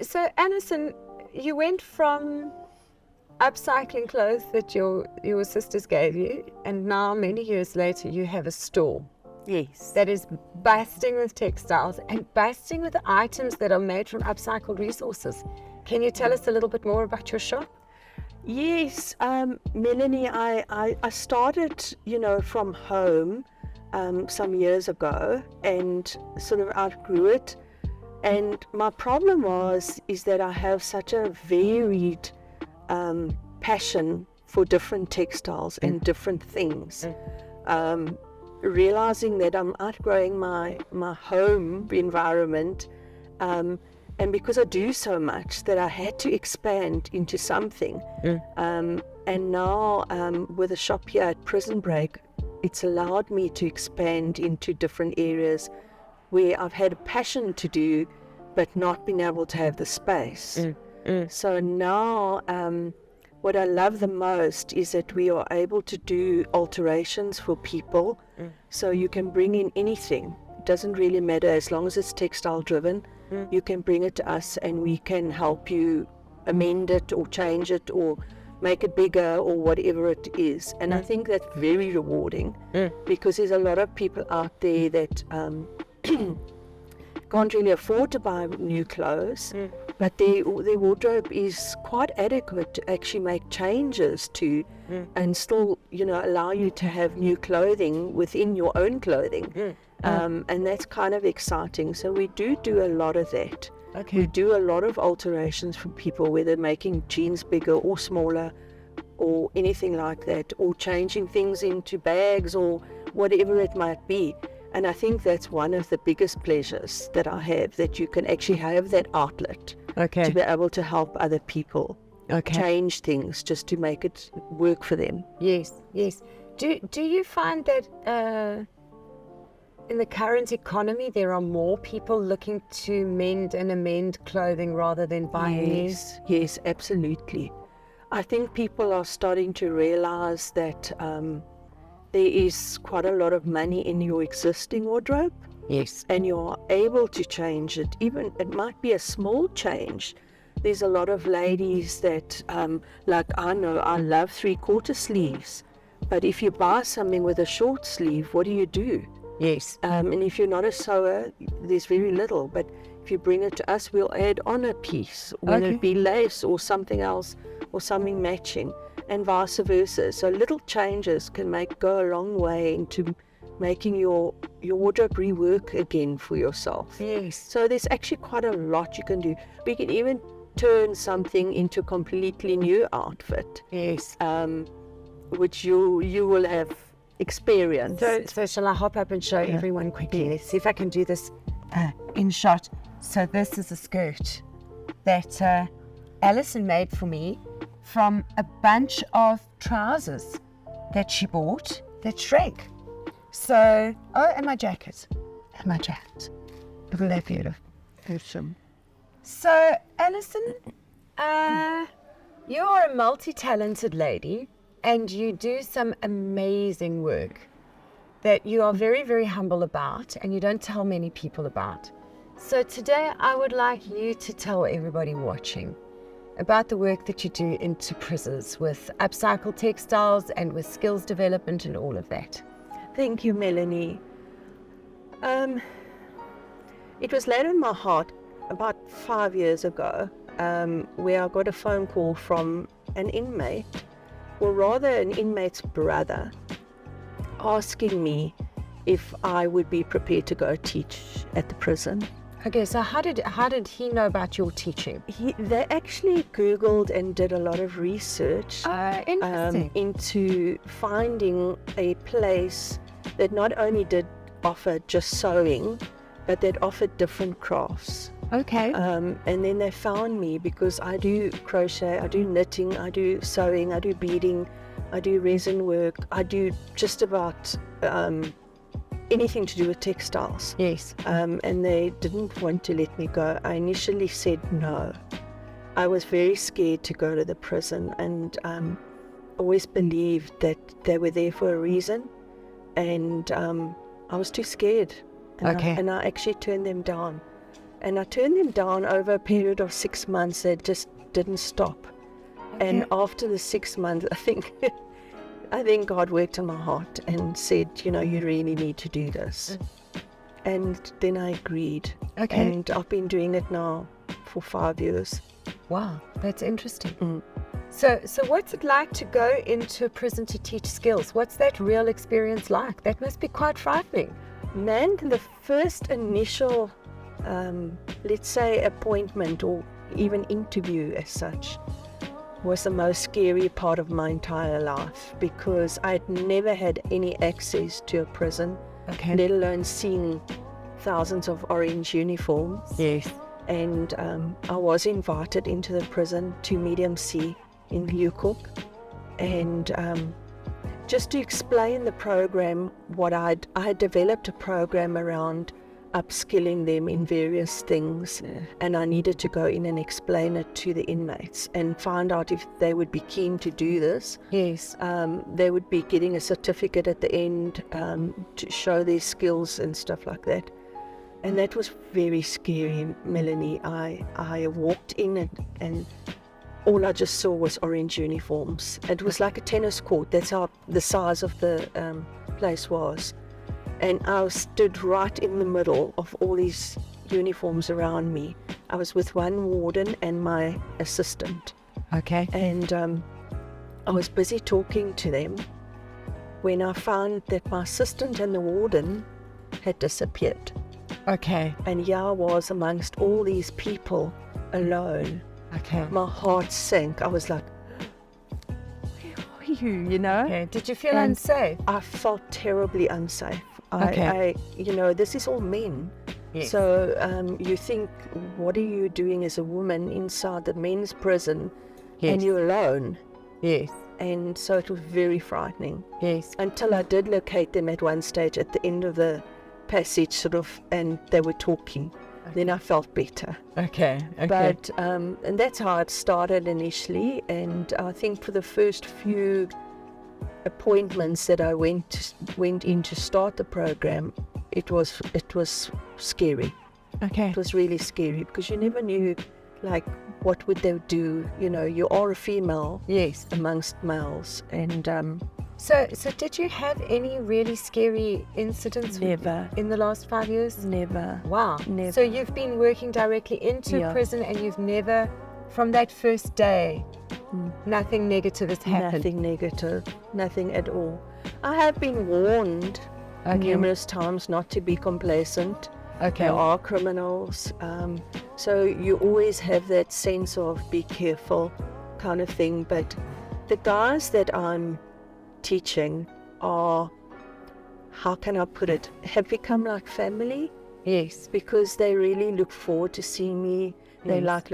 So Allyson, you went from upcycling clothes that your sisters gave you, and now many years later you have a store. Yes. That is bursting with textiles and bursting with items that are made from upcycled resources. Can you tell us a little bit more about your shop? Yes, Melanie, I started, from home some years ago and sort of outgrew it. And my problem is that I have such a varied passion for different textiles and different things. Realizing that I'm outgrowing my home environment, and because I do so much that I had to expand into something. And now with a shop here at Prison Break, it's allowed me to expand into different areas where I've had a passion to do, but not been able to have the space. So now what I love the most is that we are able to do alterations for people. So you can bring in anything. It doesn't really matter as long as it's textile driven. You can bring it to us and we can help you amend it or change it or make it bigger or whatever it is. And I think that's very rewarding because there's a lot of people out there that can't really afford to buy new clothes, but their wardrobe is quite adequate to actually make changes to and still, allow you to have new clothing within your own clothing. And that's kind of exciting. So we do a lot of that. Okay. We do a lot of alterations for people, whether making jeans bigger or smaller or anything like that, or changing things into bags or whatever it might be. And I think that's one of the biggest pleasures that I have, that you can actually have that outlet to be able to help other people change things just to make it work for them. Yes. Do you find that in the current economy there are more people looking to mend and amend clothing rather than buying new? Yes, absolutely. I think people are starting to realize that there is quite a lot of money in your existing wardrobe. Yes. And you're able to change it. Even it might be a small change. There's a lot of ladies that, like I know, I love 3/4 sleeves. But if you buy something with a short sleeve, what do? Yes. And if you're not a sewer, there's very little. But if you bring it to us, we'll add on a piece, whether it be lace or something else or something matching, and vice versa. So little changes can go a long way into making your wardrobe rework again for yourself. Yes. So there's actually quite a lot you can do. We can even turn something into a completely new outfit. Yes. Which you will have experienced. So shall I hop up and show everyone quickly? Let's see if I can do this in shot. So this is a skirt that Allyson made for me from a bunch of trousers that she bought that shrank. So, and my jacket. Isn't that beautiful? Awesome. So, Allyson, you are a multi-talented lady and you do some amazing work that you are very, very humble about and you don't tell many people about. So today I would like you to tell everybody watching about the work that you do into prisons with upcycled textiles and with skills development and all of that. Thank you, Melanie. It was laid on my heart about 5 years ago, where I got a phone call from an inmate, or rather an inmate's brother, asking me if I would be prepared to go teach at the prison. Okay, so how did he know about your teaching? They actually Googled and did a lot of research into finding a place that not only did offer just sewing, but that offered different crafts. Okay. And then they found me because I do crochet, I do knitting, I do sewing, I do beading, I do resin work, I do just about anything to do with textiles. Yes. And they didn't want to let me go. I initially said no. I was very scared to go to the prison, and always believed that they were there for a reason, and I was too scared. And I actually turned them down. And I turned them down over a period of 6 months. They just didn't stop. And after the 6 months, I think God worked on my heart and said, you really need to do this. And then I agreed. And I've been doing it now for 5 years. Wow, that's interesting. So what's it like to go into a prison to teach skills? What's that real experience like? That must be quite frightening. Man, the first initial, let's say, appointment or even interview as such was the most scary part of my entire life, because I'd never had any access to a prison, let alone seeing thousands of orange uniforms. Yes. And I was invited into the prison to Medium C in Leeuwhoek, and just to explain the program, I had developed a program around upskilling them in various things, and I needed to go in and explain it to the inmates and find out if they would be keen to do this. Yes. They would be getting a certificate at the end to show their skills and stuff like that. And that was very scary, Melanie. I walked in and all I just saw was orange uniforms. It was like a tennis court. That's how the size of the place was. And I stood right in the middle of all these uniforms around me. I was with one warden and my assistant. And I was busy talking to them when I found that my assistant and the warden had disappeared. And here I was amongst all these people alone. My heart sank. I was like, where are you, Did you feel unsafe? I felt terribly unsafe. This is all men. Yes. So you think, what are you doing as a woman inside the men's prison? And you're alone? Yes. And so it was very frightening. Yes. Until I did locate them at one stage at the end of the passage, sort of, and they were talking. Then I felt better. But and that's how it started initially. And I think for the first few appointments that I went in to start the program, it was scary. It was really scary, because you never knew, like, what would they do. You are a female. Yes. Amongst males. And so did you have any really scary incidents? Never. In the last 5 years? Never. Wow. Never. So you've been working directly into a prison, and you've never, from that first day, nothing negative has happened? Nothing negative. Nothing at all. I have been warned numerous times not to be complacent. There are criminals. So you always have that sense of be careful kind of thing. But the guys that I'm teaching are, how can I put it, have become like family. Yes. Because they really look forward to seeing me. They like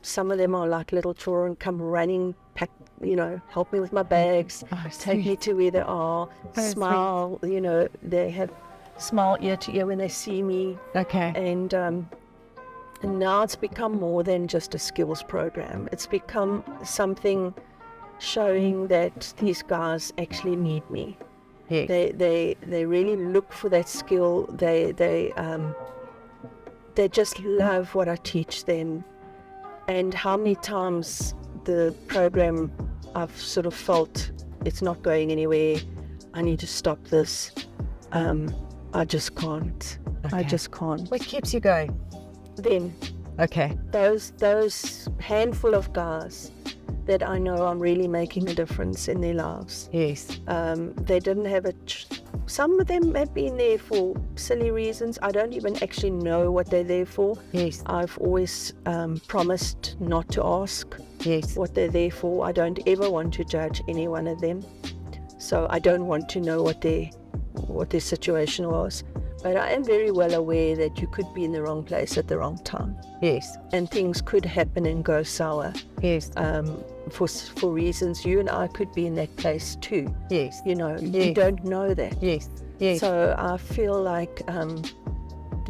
some of them are like little children, come running, pack, help me with my bags, take me to where they are, smile, they have smile ear to ear when they see me. And now it's become more than just a skills program. It's become something showing that these guys actually need me. Yes. They really look for that skill. They just love what I teach them. And how many times the program I've sort of felt it's not going anywhere, I need to stop this. I just can't. I just can't. What keeps you going? Them. Those handful of guys that I know I'm really making a difference in their lives. Yes. They didn't have some of them have been there for silly reasons. I don't even actually know what they're there for. Yes. I've always promised not to ask what they're there for. I don't ever want to judge any one of them. So I don't want to know what their situation was. But I am very well aware that you could be in the wrong place at the wrong time. Yes. And things could happen and go sour. Yes. For reasons you and I could be in that place too. Yes. You don't know that. Yes. Yes. So I feel like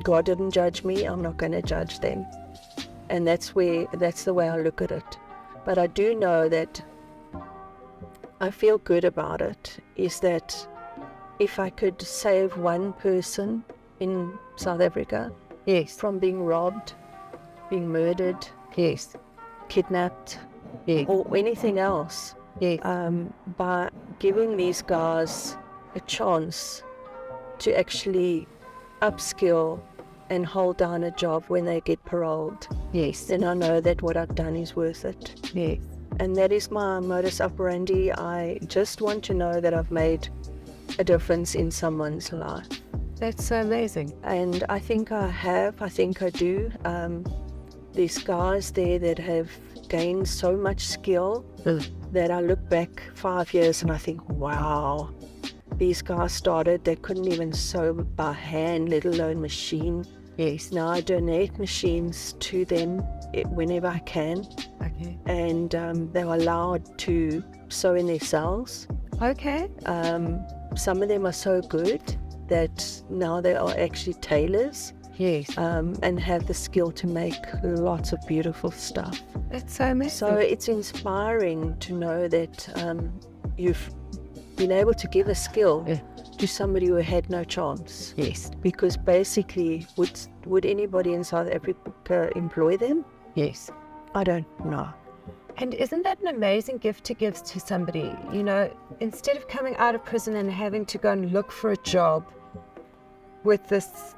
God didn't judge me. I'm not going to judge them. And that's the way I look at it. But I do know that I feel good about it, is that if I could save one person in South Africa, Yes. from being robbed, being murdered, Yes. kidnapped, Yes. or anything else, Yes. by giving these guys a chance to actually upskill and hold down a job when they get paroled, Yes. then I know that what I've done is worth it. Yes. And that is my modus operandi. I just want to know that I've made a difference in someone's life. That's so amazing. And I think I have, I think I do. There's guys there that have gained so much skill that I look back 5 years and I think, wow, these guys started, they couldn't even sew by hand, let alone machine. Yes. Now I donate machines to them whenever I can. Okay. And they're allowed to sew in their cells. Okay. Some of them are so good that now they are actually tailors, Yes. and have the skill to make lots of beautiful stuff. That's so amazing. So it's inspiring to know that you've been able to give a skill to somebody who had no chance. Yes. Because basically, would anybody in South Africa employ them? Yes. I don't know. And isn't that an amazing gift to give to somebody? You know, instead of coming out of prison and having to go and look for a job with this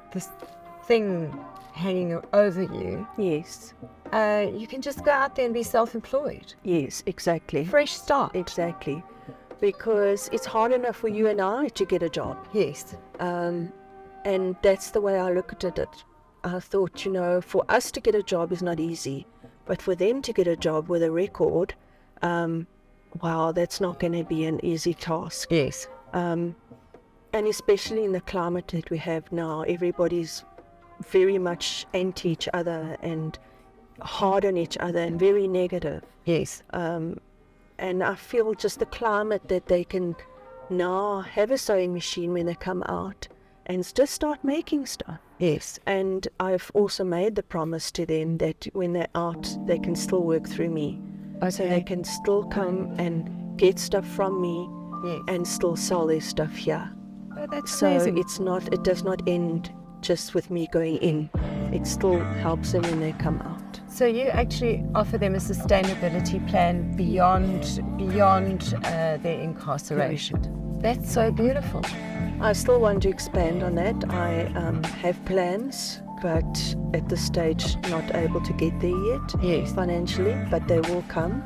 thing hanging over you, Yes. you can just go out there and be self-employed. Yes, exactly. Fresh start. Exactly. Because it's hard enough for you and I to get a job. Yes. And that's the way I looked at it. I thought, you know, for us to get a job is not easy. But for them to get a job with a record, wow, that's not going to be an easy task. Yes. And especially in the climate that we have now, everybody's very much anti each other and hard on each other and very negative. Yes. And I feel just the climate that they can now have a sewing machine when they come out and just start making stuff. Yes. And I've also made the promise to them that when they're out, they can still work through me. Okay. So they can still come and get stuff from me Yes. and still sell their stuff here. Oh, that's So amazing. it does not end just with me going in. It still helps them when they come out. So you actually offer them a sustainability plan beyond their incarceration. That's so beautiful. I still want to expand on that. I have plans, but at this stage not able to get there yet. Yes. Financially, but they will come.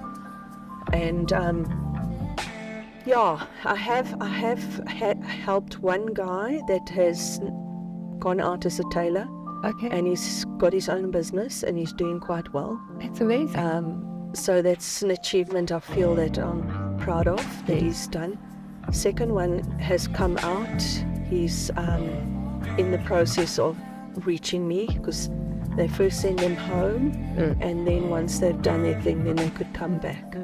And I have helped one guy that has gone out as a tailor, Okay. and he's got his own business and he's doing quite well. That's amazing. So that's an achievement I feel that I'm proud of that he's done. Second one has come out. He's in the process of reaching me because they first send them home, and then once they've done their thing, then they could come back.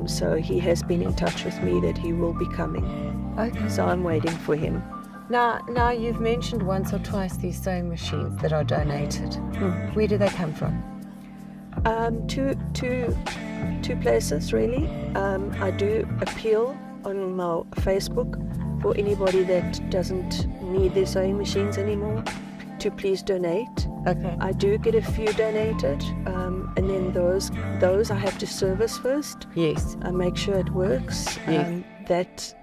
So he has been in touch with me that he will be coming. Okay. So I'm waiting for him. Now you've mentioned once or twice these sewing machines that are donated. Where do they come from? Two places really. I do appeal on my Facebook for anybody that doesn't need their sewing machines anymore to please donate. Okay. I do get a few donated, and then those I have to service first. Yes. I make sure it works. Yes. That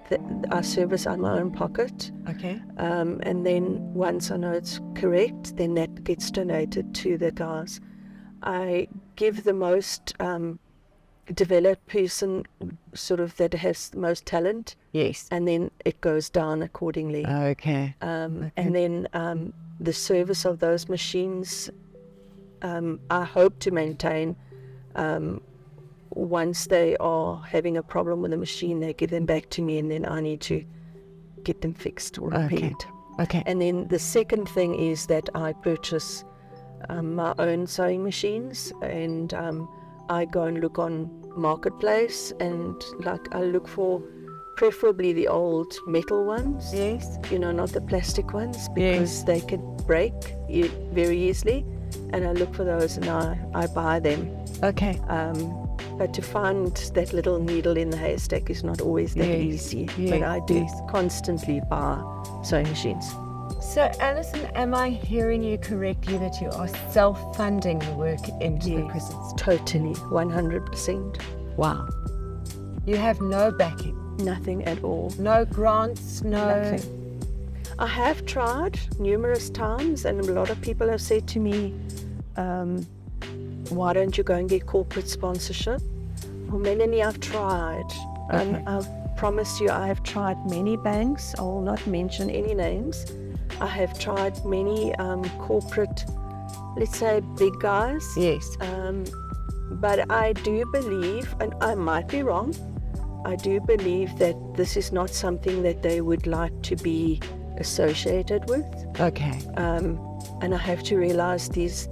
I service out of my own pocket. Okay. And then once I know it's correct, then that gets donated to the guys. I give the most developed person sort of that has the most talent, Yes. and then it goes down accordingly. Okay. And then the service of those machines, I hope to maintain. Once they are having a problem with the machine, they give them back to me, and then I need to get them fixed or repaired. Okay. And then the second thing is that I purchase my own sewing machines, and I go and look on Marketplace, and I look for preferably the old metal ones. Yes. Not the plastic ones, because they can break very easily. And I look for those, and I buy them. Okay. But to find that little needle in the haystack is not always that easy. Yes, But I do yes. constantly buy sewing machines. So, Allyson, am I hearing you correctly that you are self-funding the work into the prisons? Totally, 100%. Wow. You have no backing? Nothing at all. No grants, no... Nothing. I have tried numerous times, and a lot of people have said to me, why don't you go and get corporate sponsorship? Well, Melanie, I've tried. Okay. I promise you, I have tried many banks. I will not mention any names. I have tried many corporate, let's say, big guys. Yes. But I do believe, and I might be wrong, I do believe that this is not something that they would like to be associated with. Okay. And I have to realize these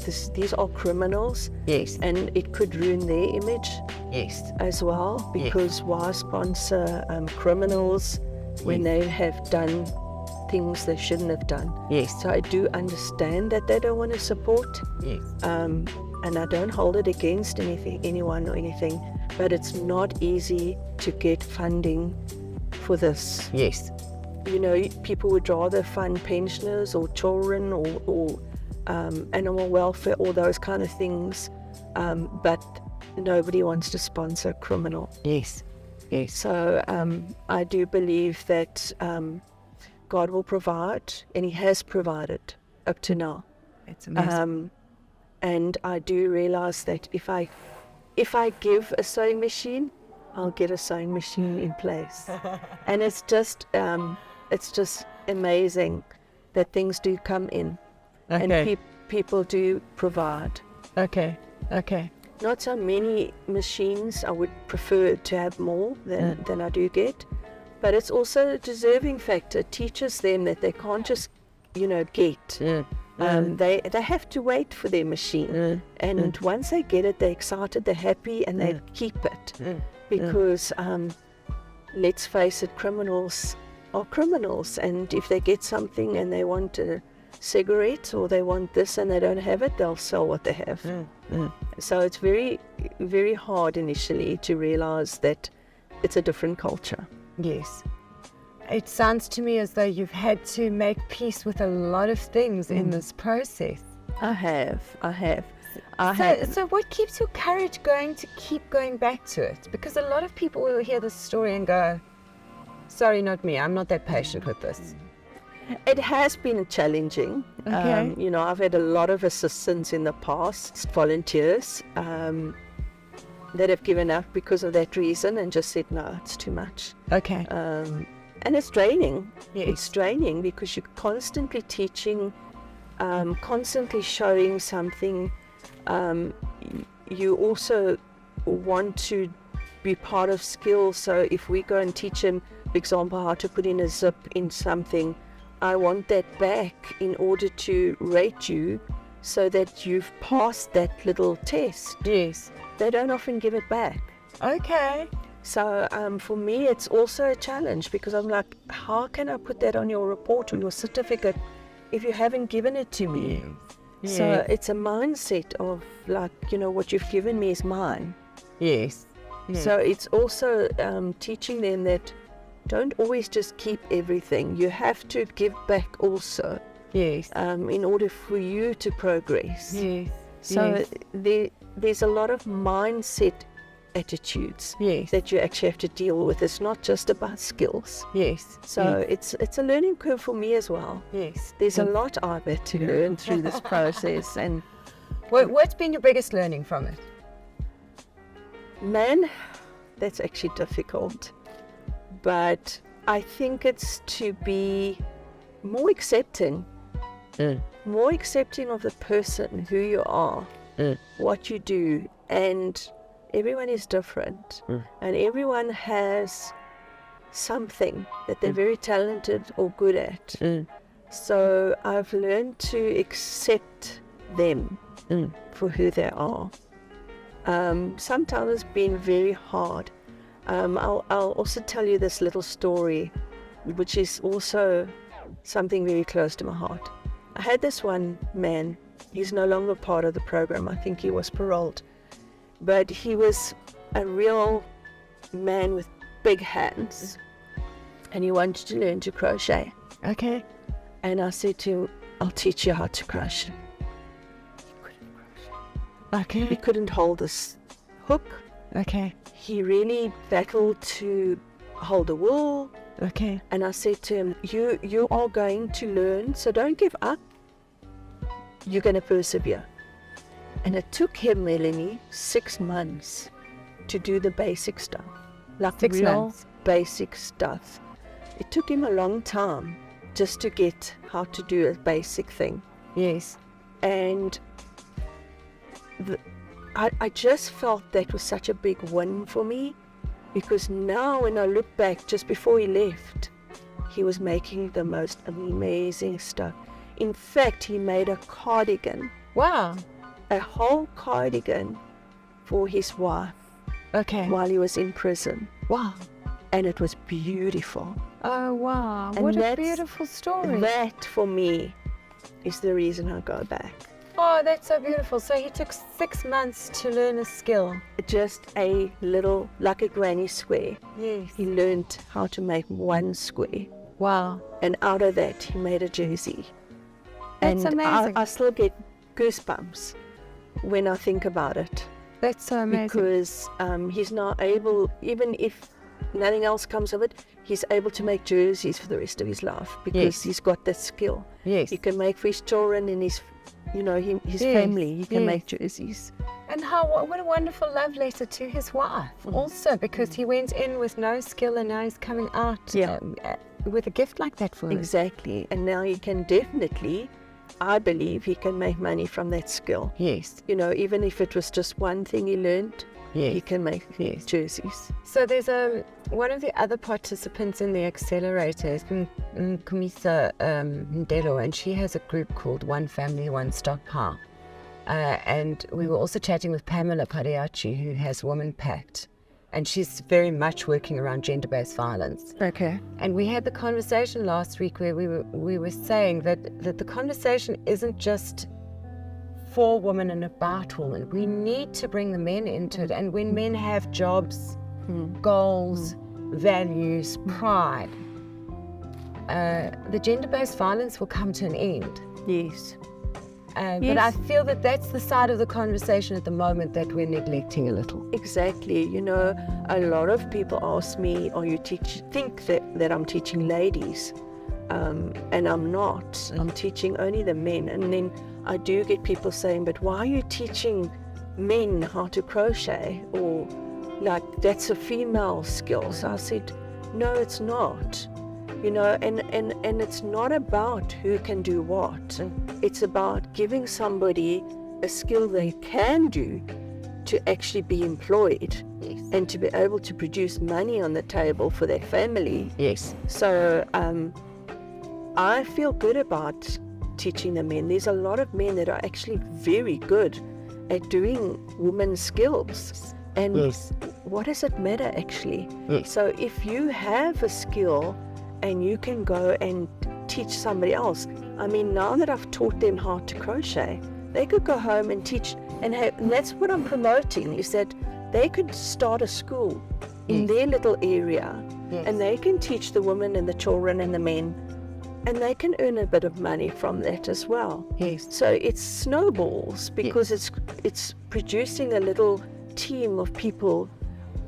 are criminals. Yes. And it could ruin their image Yes. as well, because why sponsor criminals when they have done things they shouldn't have done? Yes. So I do understand that they don't want to support. Yes. And I don't hold it against anyone or anything, but it's not easy to get funding for this. Yes. You know, people would rather fund pensioners or children or animal welfare, all those kind of things, but nobody wants to sponsor a criminal. Yes. Yes. So I do believe that God will provide, and He has provided up to now. It's amazing. And I do realize that if I give a sewing machine, I'll get a sewing machine in place. And it's just amazing that things do come in, and people do provide. Okay. Okay. Not so many machines. I would prefer to have more than I do get, but it's also a deserving factor. It teaches them that they can't just, get. They have to wait for their machine, and once they get it, they're excited, they're happy, and they keep it. Because let's face it, criminals are criminals, and if they get something and they want a cigarette or they want this and they don't have it, they'll sell what they have. So it's very, very hard initially to realize that it's a different culture. Yes. It sounds to me as though you've had to make peace with a lot of things in this process. I have. So what keeps your courage going to keep going back to it? Because a lot of people will hear this story and go, sorry, not me, I'm not that patient with this. It has been challenging. Okay. I've had a lot of assistants in the past, volunteers, that have given up because of that reason and just said, no, it's too much. Okay. And it's draining. Yes. It's draining because you're constantly teaching, constantly showing something. You also want to be part of skills. So if we go and teach them, for example, how to put in a zip in something, I want that back in order to rate you so that you've passed that little test. Yes. They don't often give it back. Okay. So for me, it's also a challenge because I'm like, how can I put that on your report or your certificate if you haven't given it to me? Yes. So it's a mindset of like, what you've given me is mine. Yes. So it's also teaching them that don't always just keep everything. You have to give back also. Yes. In order for you to progress. Yes. So there's a lot of mindset attitudes that you actually have to deal with. It's not just about skills. Yes. So it's a learning curve for me as well. Yes. There's a lot I've had to learn through this process. And what's been your biggest learning from it? man, that's actually difficult. But I think it's to be more accepting. More accepting of the person, who you are, what you do, and everyone is different, and everyone has something that they're very talented or good at. So I've learned to accept them for who they are. Sometimes it's been very hard. I'll also tell you this little story, which is also something very close to my heart. I had this one man. He's no longer part of the program. I think he was paroled. But he was a real man with big hands. And he wanted to learn to crochet. Okay. And I said to him, I'll teach you how to crochet. Okay. He couldn't hold this hook. Okay. He really battled to hold the wool. Okay. And I said to him, you are going to learn, so don't give up. You're going to persevere. And it took him, Melanie, 6 months to do the basic stuff. Like 6 real months. basic stuff. It took him a long time just to get how to do a basic thing. Yes. And I just felt that was such a big win for me, because now when I look back, just before he left, he was making the most amazing stuff. In fact, he made a cardigan, Wow. a whole cardigan for his wife Okay. while he was in prison. Wow. And it was beautiful. Oh, wow. And What a that's- beautiful story. That, for me, is the reason I go back. Oh, that's so beautiful. So he took 6 months to learn a skill. Just a little, like a granny square. Yes. He learned how to make one square. Wow. And out of that, he made a jersey. That's and amazing. I still get goosebumps when I think about it. That's so amazing. Because he's not able, even if nothing else comes of it, he's able to make jerseys for the rest of his life, because Yes. he's got that skill. Yes. He can make for his children and his Yes, family. He can yes. make jerseys. And what a wonderful love letter to his wife also, because he went in with no skill and now he's coming out Yeah. with a gift like that for us. Exactly. And now he can definitely, I believe, he can make money from that skill. Yes. Even if it was just one thing he learned, Yes. he can make Yes. jerseys. So there's one of the other participants in the accelerator is Kumisa Ndelo, and she has a group called One Family, One Stockpile. And we were also chatting with Pamela Pariachi, who has Woman Pact, and she's very much working around gender-based violence. Okay. And we had the conversation last week where we were saying that the conversation isn't just for women and about women. We need to bring the men into it. And when men have jobs, goals, values, pride, the gender-based violence will come to an end. Yes. But I feel that that's the side of the conversation at the moment that we're neglecting a little. Exactly. A lot of people ask me, think that I'm teaching ladies, and I'm not. I'm teaching only the men. And then I do get people saying, but why are you teaching men how to crochet? Or like, that's a female skill. So I said, no, it's not. And it's not about who can do what. It's about giving somebody a skill they can do to actually be employed. Yes. And to be able to produce money on the table for their family. Yes. So I feel good about teaching the men. There's a lot of men that are actually very good at doing women's skills. And Yes. what does it matter actually? Yes. So if you have a skill and you can go and teach somebody else, now that I've taught them how to crochet, they could go home and teach, and that's what I'm promoting, is that they could start a school in Yes. their little area. Yes. And they can teach the women and the children and the men, and they can earn a bit of money from that as well. Yes. So it snowballs, because it's producing a little team of people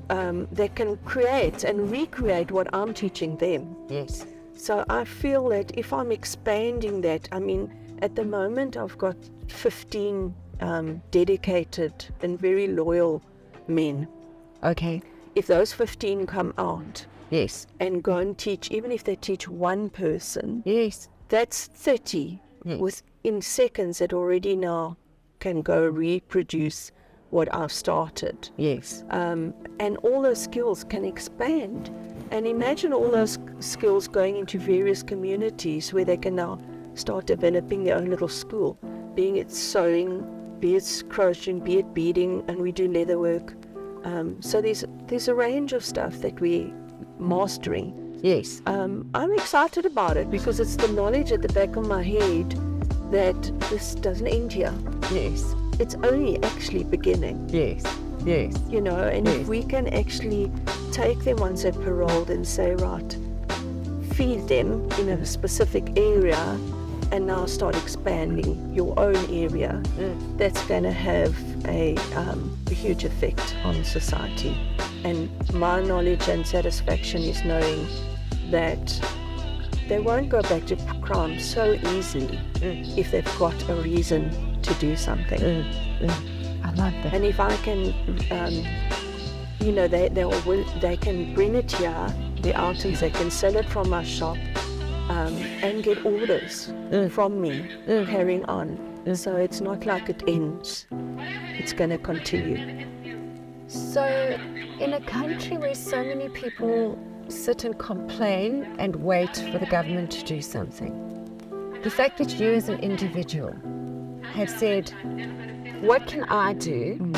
that can create and recreate what I'm teaching them. Yes. So I feel that if I'm expanding that, at the moment I've got 15 dedicated and very loyal men. Okay. If those 15 come out Yes. and go and teach, even if they teach one person, Yes. that's 30 Yes. within seconds that already now can go reproduce what I've started. Yes. And all those skills can expand. And imagine all those skills going into various communities where they can now start developing their own little school, be it sewing, be it crocheting, be it beading, and we do leather work. So there's a range of stuff that we're mastering. Yes. I'm excited about it because it's the knowledge at the back of my head that this doesn't end here. Yes. It's only actually beginning. Yes. Yes. And Yes. if we can actually take them once they're paroled and say, right, feed them in a specific area and now start expanding your own area, that's going to have a huge effect on society. And my knowledge and satisfaction is knowing that they won't go back to crime so easily if they've got a reason to do something. I love that. And if I can, they can bring it here, the items, they can sell it from my shop and get orders from me carrying on. So it's not like it ends. It's going to continue. So in a country where so many people sit and complain and wait for the government to do something, the fact that you as an individual have said, what can I do?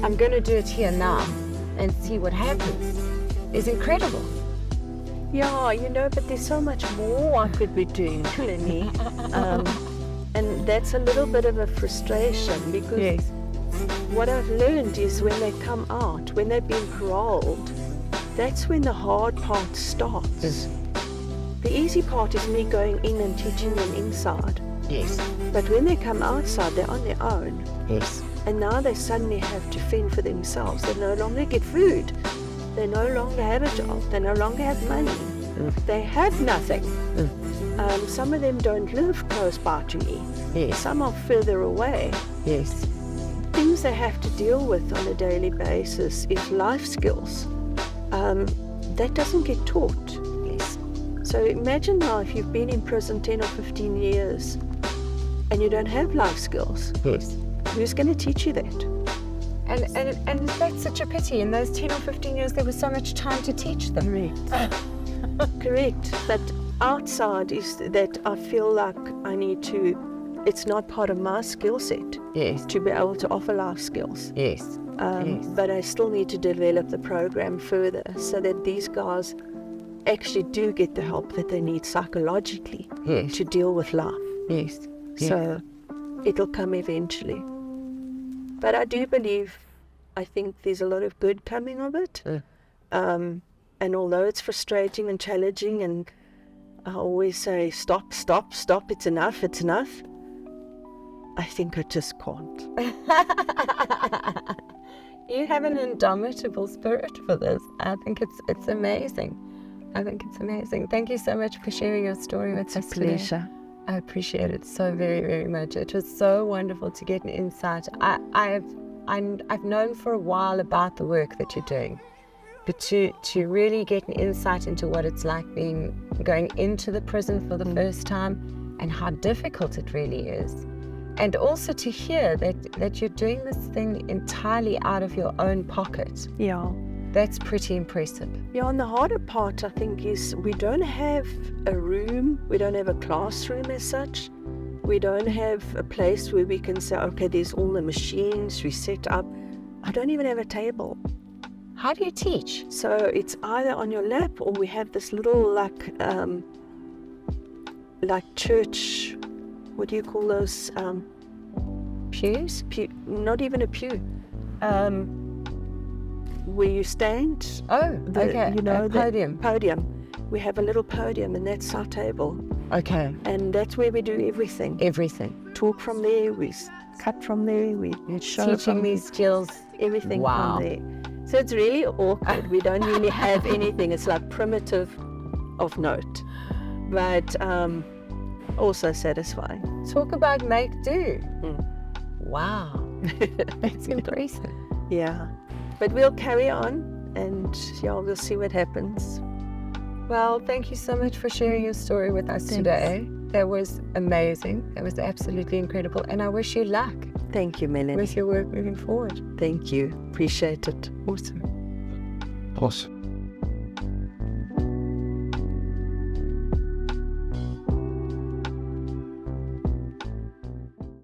I'm going to do it here now and see what happens, is incredible. Yeah, but there's so much more I could be doing, Melanie. And that's a little bit of a frustration because what I've learned is when they come out, when they've been paroled, that's when the hard part starts. The easy part is me going in and teaching them inside. Yes. But when they come outside, they're on their own. Yes. And now they suddenly have to fend for themselves. They no longer get food. They no longer have a job. They no longer have money. They have nothing. Some of them don't live close by to me. Yes. Some are further away. Yes. Things they have to deal with on a daily basis is life skills. That doesn't get taught. Yes. So imagine now if you've been in prison 10 or 15 years and you don't have life skills. Yes. Who's going to teach you that? And that's such a pity. In those 10 or 15 years, there was so much time to teach them. Correct. But outside is that I feel like I need to, it's not part of my skill set. Yes. To be able to offer life skills. Yes. But I still need to develop the program further so that these guys actually do get the help that they need psychologically to deal with life. Yes. So it'll come eventually. But I do believe, I think there's a lot of good coming of it. And although it's frustrating and challenging, and I always say, stop, it's enough. I think I just can't. You have an indomitable spirit for this. I think it's amazing. Thank you so much for sharing your story with us today. Pleasure. I appreciate it so very, very much. It was so wonderful to get an insight. I've known for a while about the work that you're doing, but to really get an insight into what it's like going into the prison for the first time and how difficult it really is. And also to hear that you're doing this thing entirely out of your own pocket. Yeah. That's pretty impressive. Yeah, and the harder part, I think, is we don't have a room, we don't have a classroom as such. We don't have a place where we can say, okay, there's all the machines we set up. I don't even have a table. How do you teach? So it's either on your lap or we have this little like church, what do you call those? Pews? Not even a pew. Where you stand. Oh, okay. A podium. Podium. We have a little podium and that's our table. Okay. And that's where we do everything. Everything. Talk from there, we cut from there, we show Teaching these skills. Everything Wow. from there. So it's really awkward. We don't really have anything. It's like primitive of note. But also satisfying. Talk about make do. Wow. That's impressive. Yeah. But we'll carry on and we'll see what happens. Well, thank you so much for sharing your story with us today. That was amazing. That was absolutely incredible. And I wish you luck. Thank you, Melanie. With your work moving forward. Thank you. Appreciate it. Awesome. Awesome.